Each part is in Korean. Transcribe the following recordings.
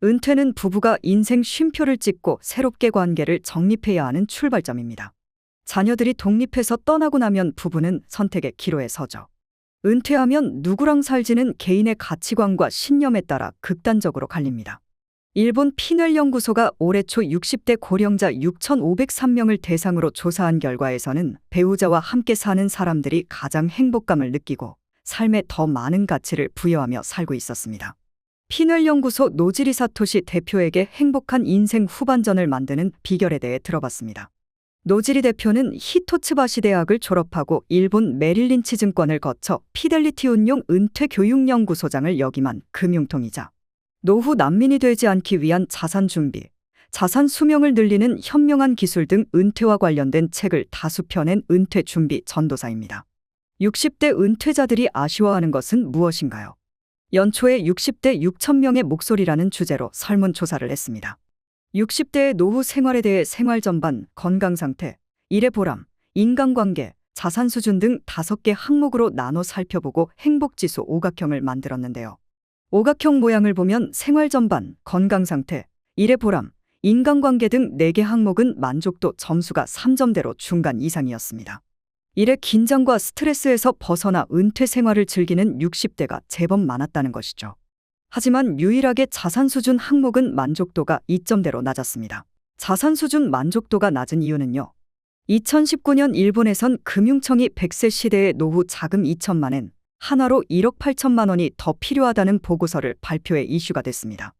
은퇴는 부부가 인생 쉼표를 찍고 새롭게 관계를 정립해야 하는 출발점입니다. 자녀들이 독립해서 떠나고 나면 부부는 선택의 기로에 서죠. 은퇴하면 누구랑 살지는 개인의 가치관과 신념에 따라 극단적으로 갈립니다. 일본 피넬 연구소가 올해 초 60대 고령자 6,503명을 대상으로 조사한 결과에서는 배우자와 함께 사는 사람들이 가장 행복감을 느끼고 삶에 더 많은 가치를 부여하며 살고 있었습니다. 피넬 연구소 노지리 사토시 대표에게 행복한 인생 후반전을 만드는 비결에 대해 들어봤습니다. 노지리 대표는 히토츠바시 대학을 졸업하고 일본 메릴린치 증권을 거쳐 피델리티 운용 은퇴 교육 연구소장을 역임한 금융통이자 노후 난민이 되지 않기 위한 자산 준비, 자산 수명을 늘리는 현명한 기술 등 은퇴와 관련된 책을 다수 펴낸 은퇴 준비 전도사입니다. 60대 은퇴자들이 아쉬워하는 것은 무엇인가요? 연초에 60대 6,000명의 목소리라는 주제로 설문조사를 했습니다. 60대의 노후 생활에 대해 생활 전반, 건강 상태, 일의 보람, 인간관계, 자산 수준 등 5개 항목으로 나눠 살펴보고 행복지수 오각형을 만들었는데요. 오각형 모양을 보면 생활 전반, 건강 상태, 일의 보람, 인간관계 등 4개 항목은 만족도 점수가 3점대로 중간 이상이었습니다. 일의 긴장과 스트레스에서 벗어나 은퇴 생활을 즐기는 60대가 제법 많았다는 것이죠. 하지만 유일하게 자산 수준 항목은 만족도가 2점대로 낮았습니다. 자산 수준 만족도가 낮은 이유는요. 2019년 일본에선 금융청이 100세 시대의 노후 자금 2천만 엔, 한화로 1억 8천만 원이 더 필요하다는 보고서를 발표해 이슈가 됐습니다.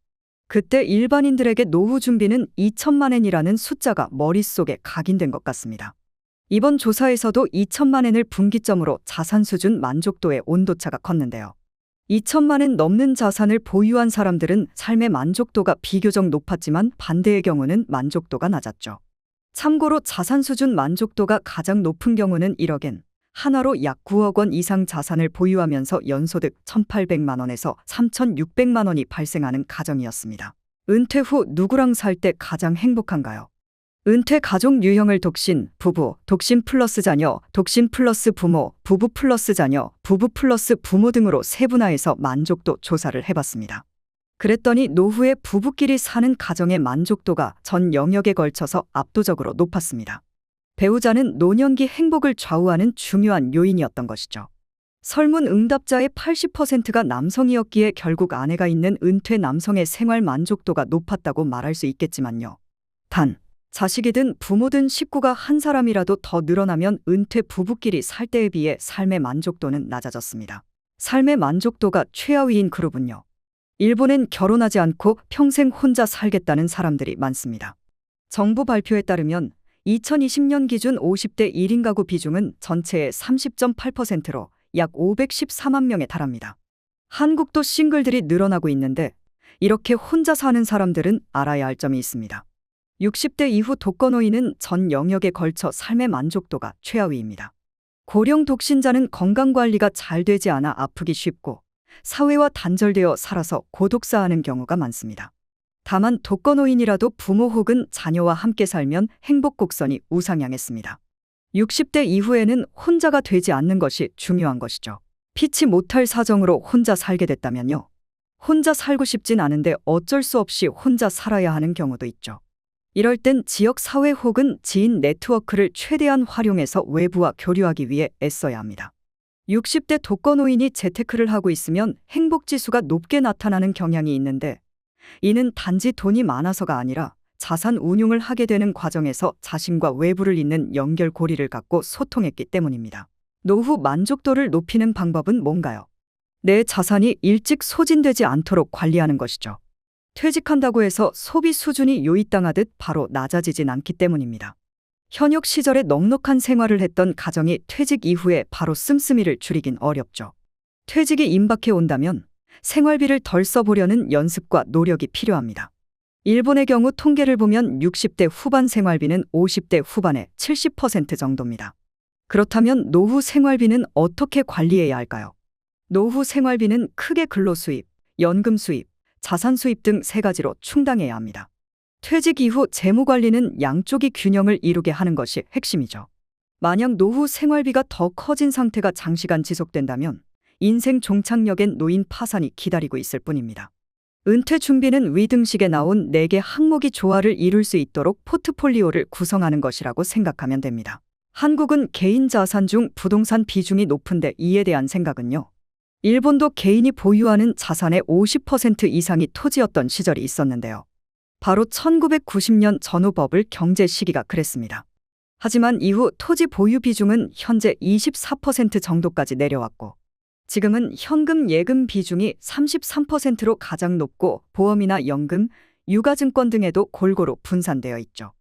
그때 일반인들에게 노후 준비는 2천만 엔이라는 숫자가 머릿속에 각인된 것 같습니다. 이번 조사에서도 2천만 엔을 분기점으로 자산 수준 만족도의 온도차가 컸는데요. 2천만 엔 넘는 자산을 보유한 사람들은 삶의 만족도가 비교적 높았지만 반대의 경우는 만족도가 낮았죠. 참고로 자산 수준 만족도가 가장 높은 경우는 1억 엔, 한화로 약 9억 원 이상 자산을 보유하면서 연소득 1,800만 원에서 3,600만 원이 발생하는 가정이었습니다. 은퇴 후 누구랑 살 때 가장 행복한가요? 은퇴 가족 유형을 독신, 부부, 독신 플러스 자녀, 독신 플러스 부모, 부부 플러스 자녀, 부부 플러스 부모 등으로 세분화해서 만족도 조사를 해봤습니다. 그랬더니 노후에 부부끼리 사는 가정의 만족도가 전 영역에 걸쳐서 압도적으로 높았습니다. 배우자는 노년기 행복을 좌우하는 중요한 요인이었던 것이죠. 설문 응답자의 80%가 남성이었기에 결국 아내가 있는 은퇴 남성의 생활 만족도가 높았다고 말할 수 있겠지만요. 단, 자식이든 부모든 식구가 한 사람이라도 더 늘어나면 은퇴 부부끼리 살 때에 비해 삶의 만족도는 낮아졌습니다. 삶의 만족도가 최하위인 그룹은요. 일본엔 결혼하지 않고 평생 혼자 살겠다는 사람들이 많습니다. 정부 발표에 따르면 2020년 기준 50대 1인 가구 비중은 전체의 30.8%로 약 514만 명에 달합니다. 한국도 싱글들이 늘어나고 있는데 이렇게 혼자 사는 사람들은 알아야 할 점이 있습니다. 60대 이후 독거노인은 전 영역에 걸쳐 삶의 만족도가 최하위입니다. 고령 독신자는 건강관리가 잘 되지 않아 아프기 쉽고 사회와 단절되어 살아서 고독사하는 경우가 많습니다. 다만 독거노인이라도 부모 혹은 자녀와 함께 살면 행복 곡선이 우상향했습니다. 60대 이후에는 혼자가 되지 않는 것이 중요한 것이죠. 피치 못할 사정으로 혼자 살게 됐다면요. 혼자 살고 싶진 않은데 어쩔 수 없이 혼자 살아야 하는 경우도 있죠. 이럴 땐 지역 사회 혹은 지인 네트워크를 최대한 활용해서 외부와 교류하기 위해 애써야 합니다. 60대 독거노인이 재테크를 하고 있으면 행복지수가 높게 나타나는 경향이 있는데 이는 단지 돈이 많아서가 아니라 자산 운용을 하게 되는 과정에서 자신과 외부를 잇는 연결고리를 갖고 소통했기 때문입니다. 노후 만족도를 높이는 방법은 뭔가요? 내 자산이 일찍 소진되지 않도록 관리하는 것이죠. 퇴직한다고 해서 소비 수준이 요입당하듯 바로 낮아지진 않기 때문입니다. 현역 시절에 넉넉한 생활을 했던 가정이 퇴직 이후에 바로 씀씀이를 줄이긴 어렵죠. 퇴직이 임박해 온다면 생활비를 덜 써보려는 연습과 노력이 필요합니다. 일본의 경우 통계를 보면 60대 후반 생활비는 50대 후반의 70% 정도입니다. 그렇다면 노후 생활비는 어떻게 관리해야 할까요? 노후 생활비는 크게 근로수입, 연금 수입, 자산 수입 등 3가지로 충당해야 합니다. 퇴직 이후 재무관리는 양쪽이 균형을 이루게 하는 것이 핵심이죠. 만약 노후 생활비가 더 커진 상태가 장시간 지속된다면 인생 종착역엔 노인 파산이 기다리고 있을 뿐입니다. 은퇴 준비는 위등식에 나온 4개 항목이 조화를 이룰 수 있도록 포트폴리오를 구성하는 것이라고 생각하면 됩니다. 한국은 개인 자산 중 부동산 비중이 높은데 이에 대한 생각은요. 일본도 개인이 보유하는 자산의 50% 이상이 토지였던 시절이 있었는데요. 바로 1990년 전후버블 경제 시기가 그랬습니다. 하지만 이후 토지 보유 비중은 현재 24% 정도까지 내려왔고, 지금은 현금 예금 비중이 33%로 가장 높고 보험이나 연금, 유가증권 등에도 골고루 분산되어 있죠.